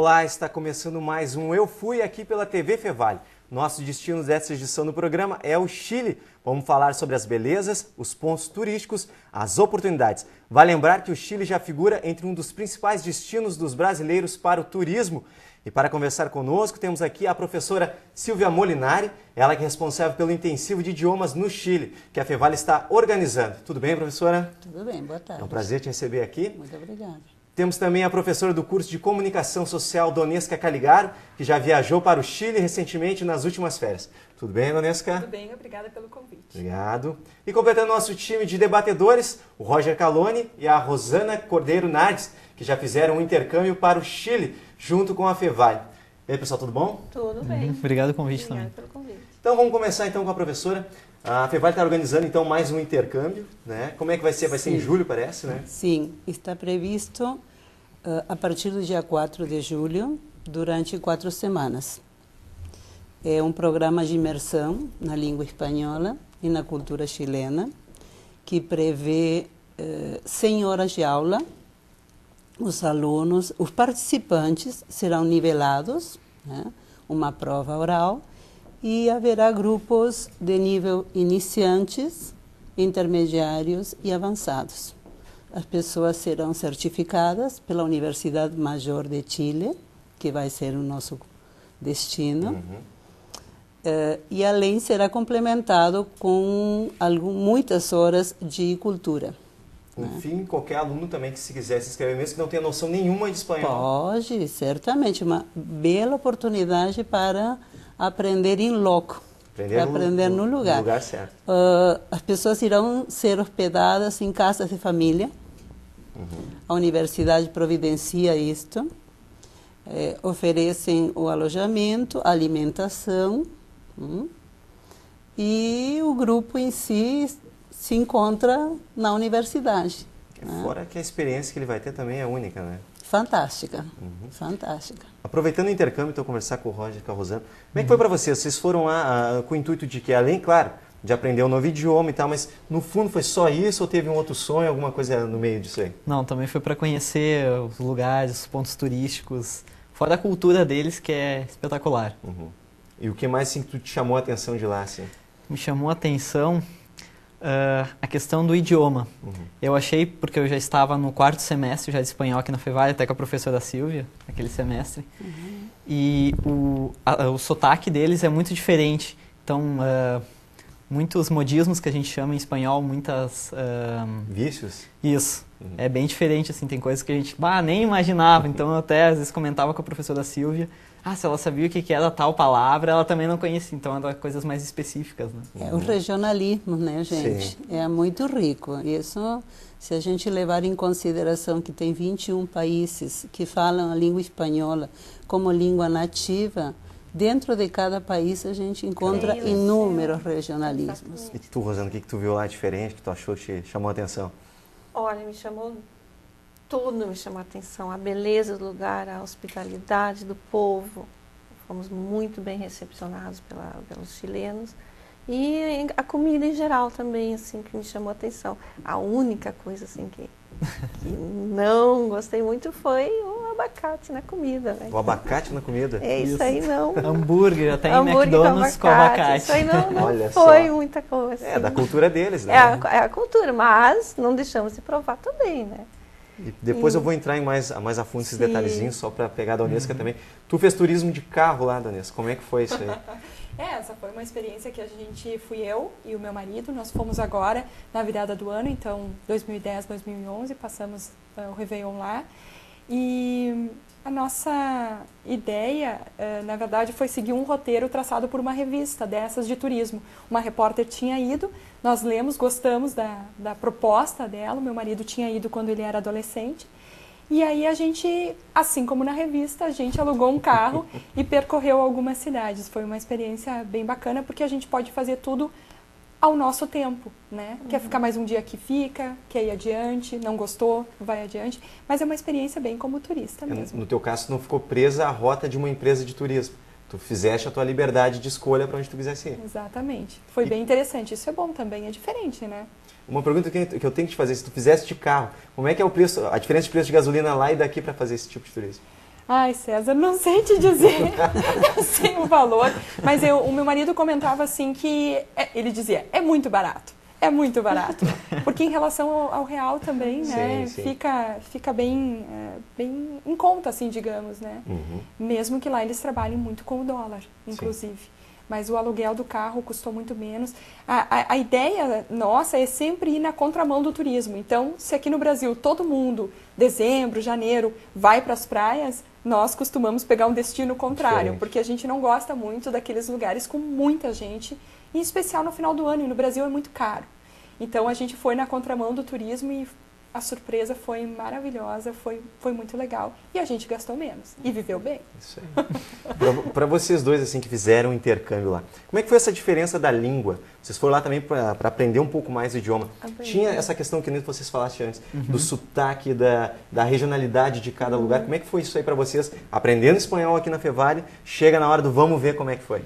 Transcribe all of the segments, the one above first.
Olá, está começando mais um Eu Fui aqui pela TV Fevale. Nosso destino dessa edição do programa é o Chile. Vamos falar sobre as belezas, os pontos turísticos, as oportunidades. Vale lembrar que o Chile já figura entre um dos principais destinos dos brasileiros para o turismo. E para conversar conosco, temos aqui a professora Silvia Molinari, ela que é responsável pelo intensivo de idiomas no Chile, que a Fevale está organizando. Tudo bem, professora? Tudo bem, boa tarde. É um prazer te receber aqui. Muito obrigada. Temos também a professora do curso de Comunicação Social, Donesca Caligaro, que já viajou para o Chile recentemente nas últimas férias. Tudo bem, Donesca? Tudo bem, obrigada pelo convite. Obrigado. E completando nosso time de debatedores, o Roger Caloni e a Rosana Cordeiro Nardes, que já fizeram um intercâmbio para o Chile, junto com a Fevale. E aí, pessoal, tudo bom? Tudo bem. Obrigado pelo convite Obrigada também. pelo convite. Então vamos começar então com a professora. A Fevale está organizando então mais um intercâmbio, né? Como é que vai ser? Vai ser em julho, parece, né? Sim, está previsto a partir do dia 4 de julho, durante 4 semanas. É um programa de imersão na língua espanhola e na cultura chilena, que prevê 100 horas de aula. Os alunos, os participantes serão nivelados, né? Uma prova oral, e haverá grupos de nível iniciantes, intermediários e avançados. As pessoas serão certificadas pela Universidade Major de Chile, que vai ser o nosso destino, e além será complementado com muitas horas de cultura. Enfim, qualquer aluno também que se quiser se inscrever, mesmo que não tenha noção nenhuma de espanhol. Pode, certamente, uma bela oportunidade para aprender em loco. Aprender no lugar. No lugar certo. As pessoas irão ser hospedadas em casas de família. A universidade providencia isto. Oferecem o alojamento, a alimentação. E o grupo em si se encontra na universidade. Fora que a experiência que ele vai ter também é única, né? Fantástica, fantástica. Aproveitando o intercâmbio, então, conversar com o Roger e com a Rosana. Como é que foi para vocês? Vocês foram lá com o intuito de que, além, claro, de aprender um novo idioma e tal, mas no fundo foi só isso ou teve um outro sonho, alguma coisa no meio disso aí? Não, também foi para conhecer os lugares, os pontos turísticos, fora a cultura deles, que é espetacular. E o que mais assim, que te chamou a atenção de lá? Assim? Me chamou a atenção a questão do idioma. Eu achei, porque eu já estava no 4º semestre já de espanhol aqui na Fevale, até com a professora Silvia, aquele semestre, e o sotaque deles é muito diferente. Então, muitos modismos que a gente chama em espanhol, muitas... Vícios? Isso. É bem diferente, assim, tem coisas que a gente nem imaginava. Então, eu até às vezes comentava com a professora Silvia, se ela sabia o que era tal palavra, ela também não conhecia. Então, eram coisas mais específicas, né? O regionalismo, né, gente? Sim. É muito rico. Isso, se a gente levar em consideração que tem 21 países que falam a língua espanhola como língua nativa, dentro de cada país a gente encontra inúmeros regionalismos. E tu, Rosana, o que tu viu lá diferente, que tu achou que te chamou a atenção? Olha, tudo me chamou a atenção. A beleza do lugar, a hospitalidade do povo. Fomos muito bem recepcionados pelos chilenos. E a comida em geral também, assim, que me chamou a atenção. A única coisa, assim, que não gostei muito foi o abacate na comida. Né? O abacate na comida? É isso aí, não. Hambúrguer, até em Hambúrguer McDonald's com abacate. Isso aí não Olha foi só. muita coisa. Assim. É da cultura deles, né? É a cultura, mas não deixamos de provar também, né? E depois eu vou entrar em mais a fundo esses Sim. detalhezinhos, só para pegar a Donesca também. Tu fez turismo de carro lá, Donesca, como é que foi isso aí? Essa foi uma experiência que fui eu e o meu marido, nós fomos agora na virada do ano, então 2010, 2011, passamos o Réveillon lá. E a nossa ideia, na verdade, foi seguir um roteiro traçado por uma revista dessas de turismo. Uma repórter tinha ido, nós lemos, gostamos da proposta dela, o meu marido tinha ido quando ele era adolescente. E aí a gente, assim como na revista, a gente alugou um carro e percorreu algumas cidades. Foi uma experiência bem bacana, porque a gente pode fazer tudo ao nosso tempo, né? Quer ficar mais um dia aqui, fica, quer ir adiante, não gostou, vai adiante. Mas é uma experiência bem como turista mesmo. No teu caso, tu não ficou presa à rota de uma empresa de turismo. Tu fizeste a tua liberdade de escolha para onde tu quisesse ir. Exatamente. Foi bem interessante. Isso é bom também, é diferente, né? Uma pergunta que eu tenho que te fazer, se tu fizesse de carro, como é que é o preço, a diferença de preço de gasolina lá e daqui para fazer esse tipo de turismo? Ai, César, não sei te dizer, eu sei o valor, mas o meu marido comentava assim que, ele dizia, é muito barato, porque em relação ao real também, né, sim. fica bem, bem em conta, assim, digamos, né, mesmo que lá eles trabalhem muito com o dólar, inclusive. Sim. Mas o aluguel do carro custou muito menos. A ideia nossa é sempre ir na contramão do turismo. Então, se aqui no Brasil todo mundo, dezembro, janeiro, vai para as praias, nós costumamos pegar um destino contrário, diferente. Porque a gente não gosta muito daqueles lugares com muita gente, em especial no final do ano, e no Brasil é muito caro. Então, a gente foi na contramão do turismo e a surpresa foi maravilhosa, foi muito legal. E a gente gastou menos e viveu bem. Isso aí. Para vocês dois assim que fizeram o intercâmbio lá, como é que foi essa diferença da língua? Vocês foram lá também para aprender um pouco mais o idioma. Tinha essa questão que nem vocês falaste antes, do sotaque, da regionalidade de cada lugar. Como é que foi isso aí para vocês? Aprendendo espanhol aqui na Fevale, chega na hora do vamos ver como é que foi.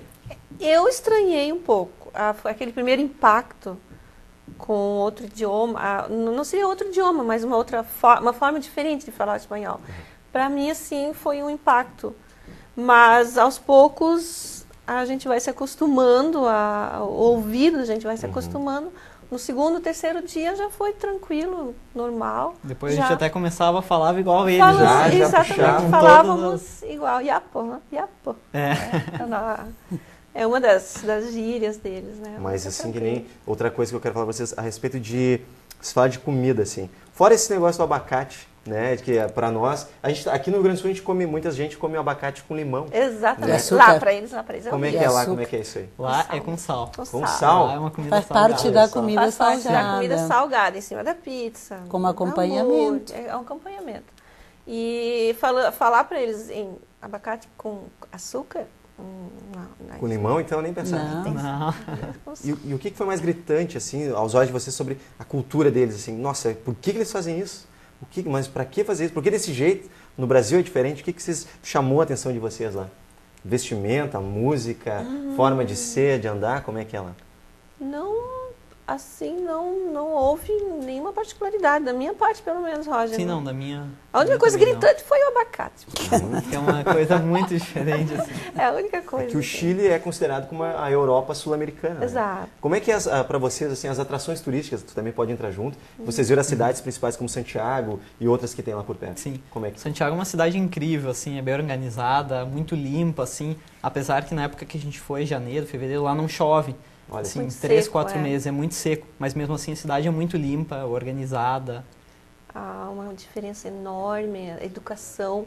Eu estranhei um pouco. Foi aquele primeiro impacto com outro idioma, não seria outro idioma, mas uma forma diferente de falar espanhol. Para mim, assim, foi um impacto. Mas, aos poucos, a gente vai se acostumando, o ouvido a gente vai se acostumando. No segundo, terceiro dia já foi tranquilo, normal. Depois a gente até começava a falar igual eles. Exatamente, falávamos igual. Yapo, né? Yapo. É uma das gírias deles, né? Mas assim, que nem outra coisa que eu quero falar para vocês a respeito de... Você fala de comida, assim. Fora esse negócio do abacate, né? Que para nós... aqui no Rio Grande do Sul, muita gente come o abacate com limão. Exatamente. Né? Lá para eles. Como é que é lá? Como é que é isso aí? Lá é com sal. Com sal? Lá é uma comida Faz salgada. parte da comida salgada. Faz parte da comida salgada, em cima da pizza. Como acompanhamento. É um acompanhamento. E falar para eles em abacate com açúcar... Com limão, então, nem pensar. Não. E o que foi mais gritante, assim, aos olhos de vocês, sobre a cultura deles? Assim, nossa, por que eles fazem isso? Mas para que fazer isso? Por que desse jeito? No Brasil é diferente. O que vocês chamou a atenção de vocês lá? Vestimenta, música, forma de ser, de andar? Como é que é lá? Não houve nenhuma particularidade, da minha parte, pelo menos, Roger. Sim, não, da minha... A única coisa gritante foi o abacate. Que é uma coisa muito diferente, assim. É a única coisa. Que o Chile é considerado como a Europa sul-americana. Exato. Né? Como é que é, para vocês, assim, as atrações turísticas, tu também pode entrar junto, vocês viram as cidades principais como Santiago e outras que tem lá por perto? Sim. Como é que... Santiago é uma cidade incrível, assim, é bem organizada, muito limpa, assim, apesar que na época que a gente foi, janeiro, fevereiro, lá não chove. Olha, assim, 3, seco, 4 meses, é muito seco, mas mesmo assim a cidade é muito limpa, organizada. Há uma diferença enorme, a educação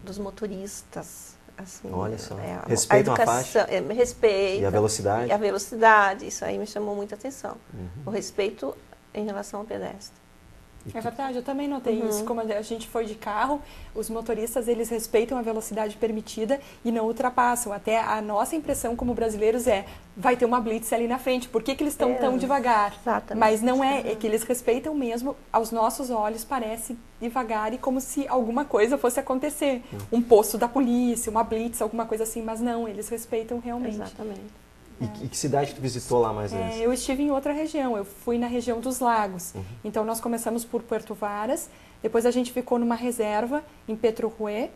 dos motoristas. Assim, olha só, respeitam a faixa? Respeito. E a velocidade? E a velocidade, isso aí me chamou muita atenção. O respeito em relação ao pedestre. É verdade, eu também notei isso. Como a gente foi de carro, os motoristas, eles respeitam a velocidade permitida e não ultrapassam. Até a nossa impressão como brasileiros vai ter uma blitz ali na frente, por que eles estão tão devagar? Exatamente. Mas não é que eles respeitam mesmo, aos nossos olhos parece devagar e como se alguma coisa fosse acontecer. Um posto da polícia, uma blitz, alguma coisa assim, mas não, eles respeitam realmente. Exatamente. E que cidade tu visitou lá mais antes? Eu estive em outra região, eu fui na região dos lagos. Então nós começamos por Puerto Varas, depois a gente ficou numa reserva em Petrojué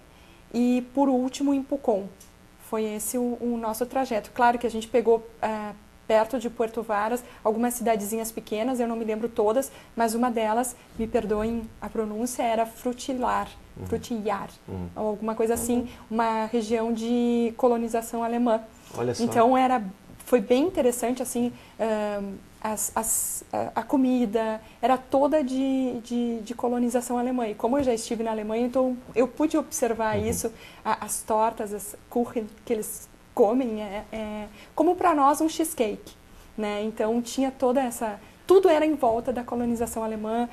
e por último em Pucón. Foi esse o nosso trajeto. Claro que a gente pegou perto de Puerto Varas algumas cidadezinhas pequenas, eu não me lembro todas, mas uma delas, me perdoem a pronúncia, era Frutillar, ou alguma coisa assim, uma região de colonização alemã. Olha só. Então foi bem interessante, assim, a comida era toda de colonização alemã. E como eu já estive na Alemanha, então eu pude observar isso, as tortas, as Kuchen que eles comem, como para nós um cheesecake, né? Então tinha toda essa... Tudo era em volta da colonização alemã,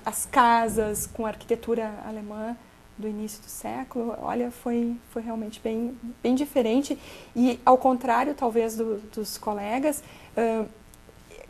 as casas com arquitetura alemã do início do século, olha, foi realmente bem diferente. E ao contrário, talvez, dos colegas,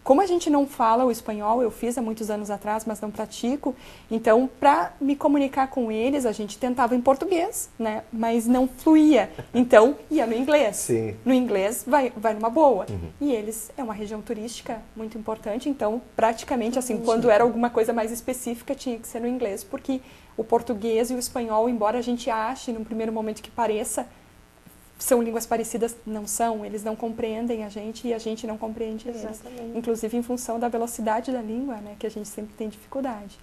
como a gente não fala o espanhol, eu fiz há muitos anos atrás, mas não pratico, então, para me comunicar com eles, a gente tentava em português, né? Mas não fluía. Então, ia no inglês. Sim. No inglês, vai numa boa. E eles, é uma região turística muito importante, então, praticamente, assim, quando era alguma coisa mais específica, tinha que ser no inglês, porque o português e o espanhol, embora a gente ache, num primeiro momento que pareça, são línguas parecidas, não são, eles não compreendem a gente e a gente não compreende eles. Exatamente. Inclusive em função da velocidade da língua, né, que a gente sempre tem dificuldade.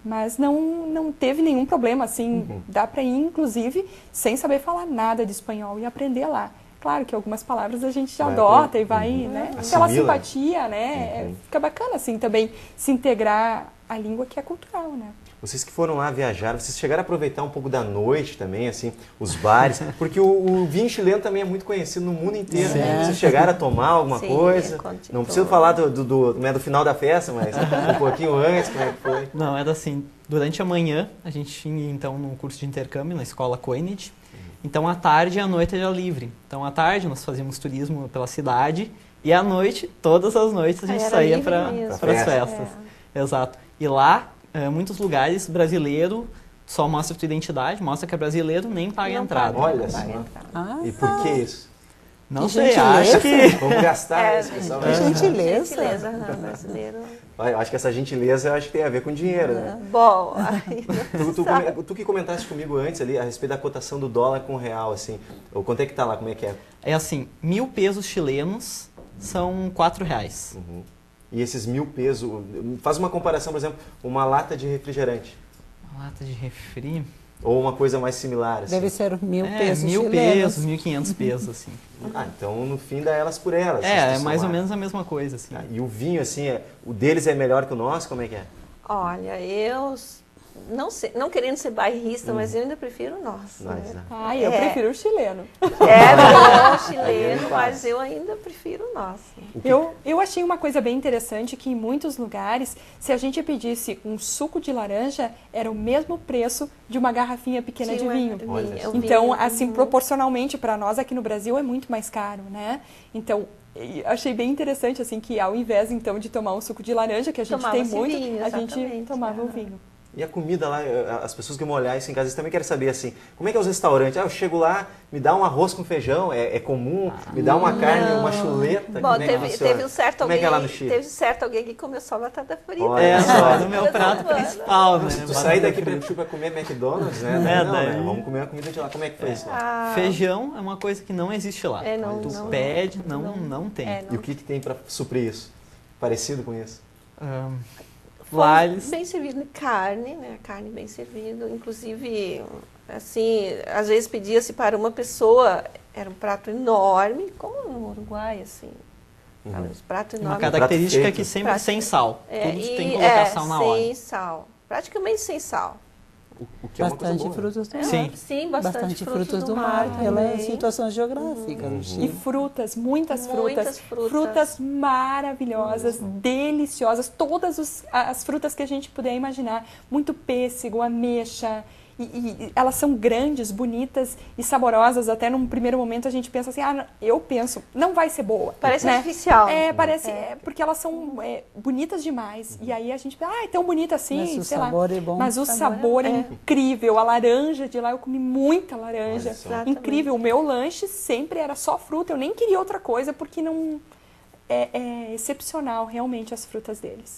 Mas não teve nenhum problema, assim, dá para ir, inclusive, sem saber falar nada de espanhol e aprender lá. Claro que algumas palavras a gente já adota e vai, né, pela simpatia, né, fica bacana, assim, também se integrar à língua que é cultural, né. Vocês que foram lá viajar, vocês chegaram a aproveitar um pouco da noite também, assim, os bares, porque o vinho chileno também é muito conhecido no mundo inteiro. Vocês chegaram a tomar alguma coisa? Não preciso falar do final da festa, mas um pouquinho antes, como é que foi? Não, era assim, durante a manhã a gente ia então no curso de intercâmbio na escola Coinage, então à tarde e à noite era livre. Então à tarde nós fazíamos turismo pela cidade e à noite, todas as noites a gente saía para as festas. Exato. E lá, muitos lugares, brasileiro só mostra a tua identidade, mostra que é brasileiro, nem paga a entrada. Olha só. E por que isso? Não sei, acho que... Vamos gastar esse pessoal. Gentileza. Brasileiro. Eu acho que essa gentileza eu acho que tem a ver com dinheiro, né? Bom, Tu que comentaste comigo antes ali a respeito da cotação do dólar com o real, assim. Quanto é que tá lá? Como é que é? É assim, 1.000 pesos chilenos são R$4. E esses 1.000 pesos, faz uma comparação, por exemplo, uma lata de refrigerante. Uma lata de refri... Ou uma coisa mais similar, assim. Deve ser 1.000 pesos 1.000 pesos, 1.500 pesos, assim. Então no fim dá elas por elas. É mais ou menos a mesma coisa, assim. E o vinho, assim, o deles é melhor que o nosso? Como é que é? olha, eu não sei, não querendo ser bairrista, mas eu ainda prefiro o nosso. Né? Eu prefiro o chileno. É bom o chileno, mas eu ainda prefiro o nosso. Eu achei uma coisa bem interessante que em muitos lugares, se a gente pedisse um suco de laranja, era o mesmo preço de uma garrafinha pequena de vinho. Então, assim, proporcionalmente para nós aqui no Brasil é muito mais caro, né? Então, achei bem interessante, assim, que ao invés, então, de tomar um suco de laranja, que a gente tem muito, vinho, a gente tomava o vinho. E a comida lá, as pessoas que vão olhar isso em casa, eles também querem saber, assim, como é que é os restaurantes? Eu chego lá, me dá um arroz com feijão, é comum, me dá uma carne, uma chuleta. Bom, teve um certo alguém, como é que é lá no Chile? Teve certo alguém que comeu só batata frita. Só no meu prato principal, né? Se tu sair daqui pra comer McDonald's, né? Não, vamos comer uma comida de lá. Como é que foi isso lá? Feijão é uma coisa que não existe lá. Tu pede, não tem. E o que tem pra suprir isso? Parecido com isso? Lá eles... Bem servido, carne, né? Carne bem servida. Inclusive, assim, às vezes pedia-se para uma pessoa, era um prato enorme, como no Uruguai, assim. Um prato enorme. Uma característica é que sempre sem sal. Tudo tem que colocar sal na hora. Sem sal. Praticamente sem sal. O que é uma coisa boa, frutos do mar. Sim, bastante frutos do mar pela situação geográfica do Chile. E frutas, muitas frutas. Frutas maravilhosas, deliciosas. Todas as frutas que a gente puder imaginar. Muito pêssego, ameixa. E elas são grandes, bonitas e saborosas. Até num primeiro momento a gente pensa assim, eu penso, não vai ser boa. Parece artificial. Parece, porque elas são bonitas demais. E aí a gente pensa, é tão bonita assim, mas o sei sabor lá. É bom. Mas o sabor é incrível. A laranja de lá, eu comi muita laranja. Incrível. O meu lanche sempre era só fruta. Eu nem queria outra coisa, porque não é excepcional realmente as frutas deles.